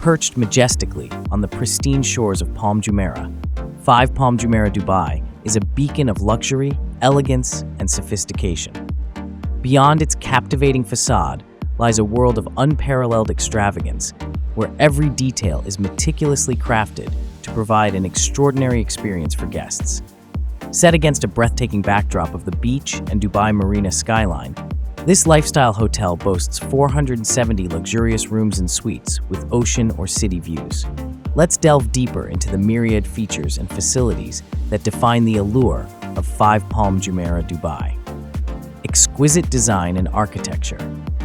Perched majestically on the pristine shores of Palm Jumeirah, FIVE Palm Jumeirah Dubai is a beacon of luxury, elegance, and sophistication. Beyond its captivating facade lies a world of unparalleled extravagance, where every detail is meticulously crafted to provide an extraordinary experience for guests. Set against a breathtaking backdrop of the beach and Dubai Marina skyline, this lifestyle hotel boasts 470 luxurious rooms and suites with ocean or city views. Let's delve deeper into the myriad features and facilities that define the allure of FIVE Palm Jumeirah Dubai. Exquisite design and architecture.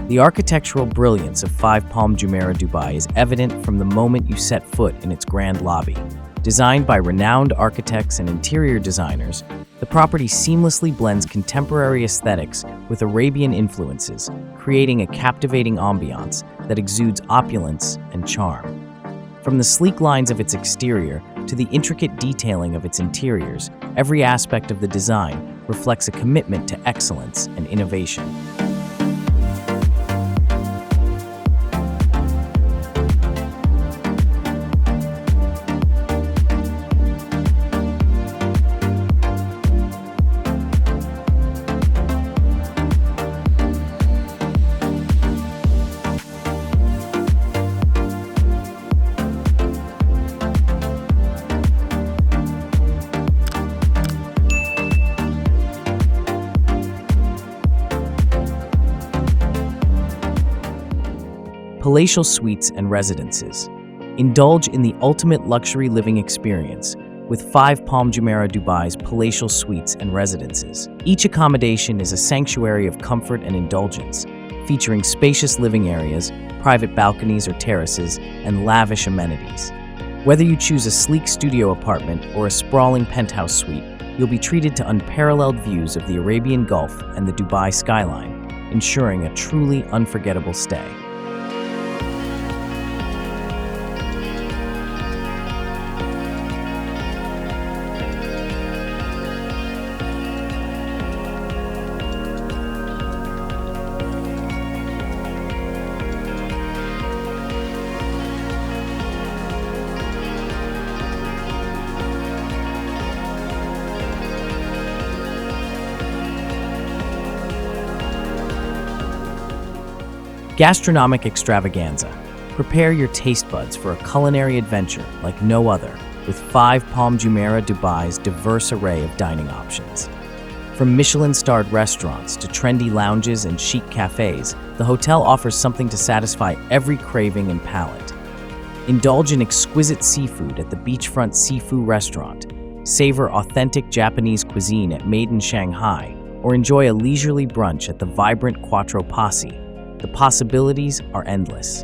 The architectural brilliance of FIVE Palm Jumeirah Dubai is evident from the moment you set foot in its grand lobby. Designed by renowned architects and interior designers, the property seamlessly blends contemporary aesthetics with Arabian influences, creating a captivating ambiance that exudes opulence and charm. From the sleek lines of its exterior to the intricate detailing of its interiors, every aspect of the design reflects a commitment to excellence and innovation. Palatial suites and residences. Indulge in the ultimate luxury living experience with FIVE Palm Jumeirah Dubai's palatial suites and residences. Each accommodation is a sanctuary of comfort and indulgence, featuring spacious living areas, private balconies or terraces, and lavish amenities. Whether you choose a sleek studio apartment or a sprawling penthouse suite, you'll be treated to unparalleled views of the Arabian Gulf and the Dubai skyline, ensuring a truly unforgettable stay. Gastronomic extravaganza. Prepare your taste buds for a culinary adventure like no other with FIVE Palm Jumeirah Dubai's diverse array of dining options. From Michelin-starred restaurants to trendy lounges and chic cafes, the hotel offers something to satisfy every craving and palate. Indulge in exquisite seafood at the beachfront seafood restaurant, savor authentic Japanese cuisine at Made in Shanghai, or enjoy a leisurely brunch at the vibrant Quattro Passi. The possibilities are endless.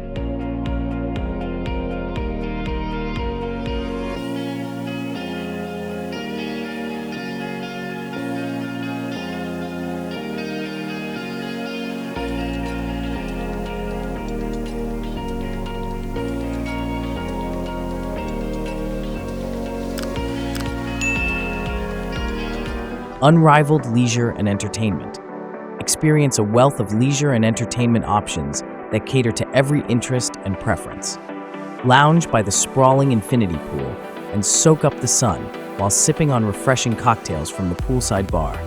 Unrivaled leisure and entertainment. Experience a wealth of leisure and entertainment options that cater to every interest and preference. Lounge by the sprawling infinity pool and soak up the sun while sipping on refreshing cocktails from the poolside bar.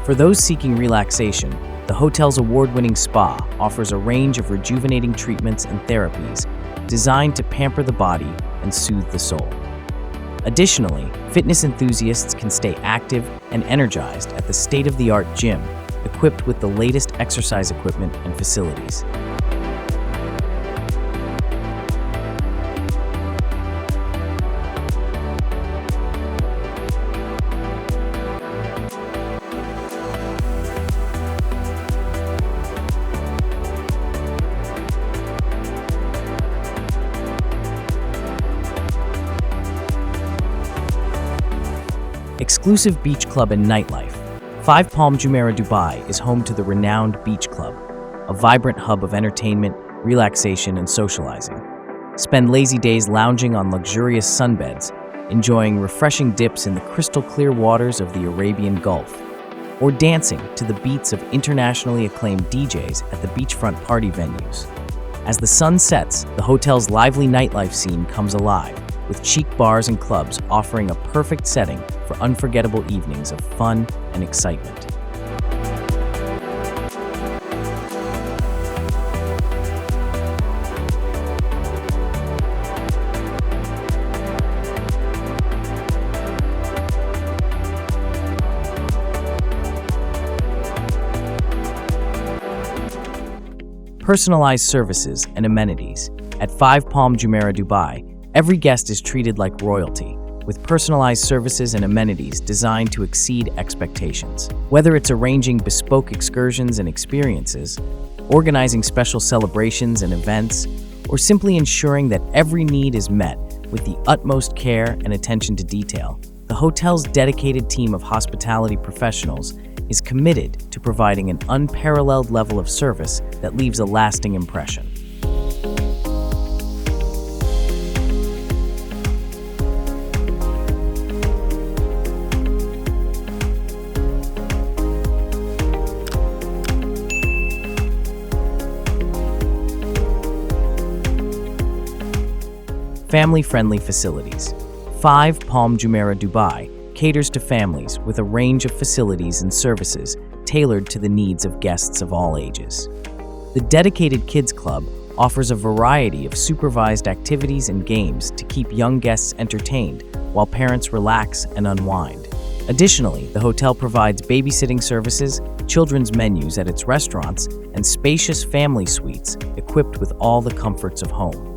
For those seeking relaxation, the hotel's award-winning spa offers a range of rejuvenating treatments and therapies designed to pamper the body and soothe the soul. Additionally, fitness enthusiasts can stay active and energized at the state-of-the-art gym, equipped with the latest exercise equipment and facilities. Exclusive beach club and nightlife. FIVE Palm Jumeirah Dubai is home to the renowned Beach Club, a vibrant hub of entertainment, relaxation, and socializing. Spend lazy days lounging on luxurious sunbeds, enjoying refreshing dips in the crystal-clear waters of the Arabian Gulf, or dancing to the beats of internationally acclaimed DJs at the beachfront party venues. As the sun sets, the hotel's lively nightlife scene comes alive, with chic bars and clubs offering a perfect setting for unforgettable evenings of fun and excitement. Personalized services and amenities. At FIVE Palm Jumeirah Dubai, every guest is treated like royalty, with personalized services and amenities designed to exceed expectations. Whether it's arranging bespoke excursions and experiences, organizing special celebrations and events, or simply ensuring that every need is met with the utmost care and attention to detail, the hotel's dedicated team of hospitality professionals is committed to providing an unparalleled level of service that leaves a lasting impression. Family-friendly facilities. FIVE Palm Jumeirah Dubai caters to families with a range of facilities and services tailored to the needs of guests of all ages. The dedicated Kids Club offers a variety of supervised activities and games to keep young guests entertained while parents relax and unwind. Additionally, the hotel provides babysitting services, children's menus at its restaurants, and spacious family suites equipped with all the comforts of home.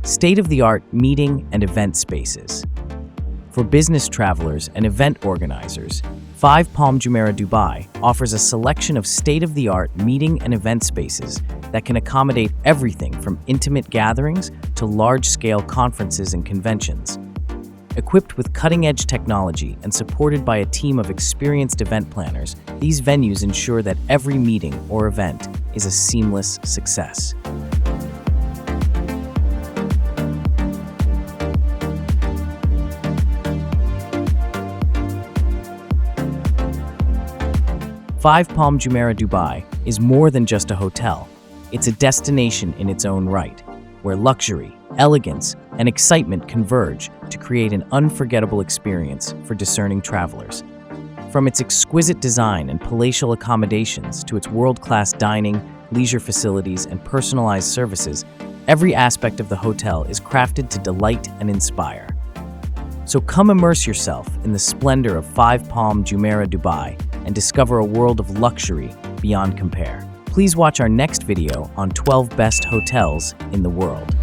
State-of-the-art meeting and event spaces. For business travelers and event organizers, FIVE Palm Jumeirah Dubai offers a selection of state-of-the-art meeting and event spaces that can accommodate everything from intimate gatherings to large-scale conferences and conventions. Equipped with cutting-edge technology and supported by a team of experienced event planners, these venues ensure that every meeting or event is a seamless success. FIVE Palm Jumeirah Dubai is more than just a hotel. It's a destination in its own right, where luxury, elegance, and excitement converge to create an unforgettable experience for discerning travelers. From its exquisite design and palatial accommodations to its world-class dining, leisure facilities, and personalized services, every aspect of the hotel is crafted to delight and inspire. So come immerse yourself in the splendor of FIVE Palm Jumeirah Dubai and discover a world of luxury beyond compare. Please watch our next video on 12 best hotels in the world.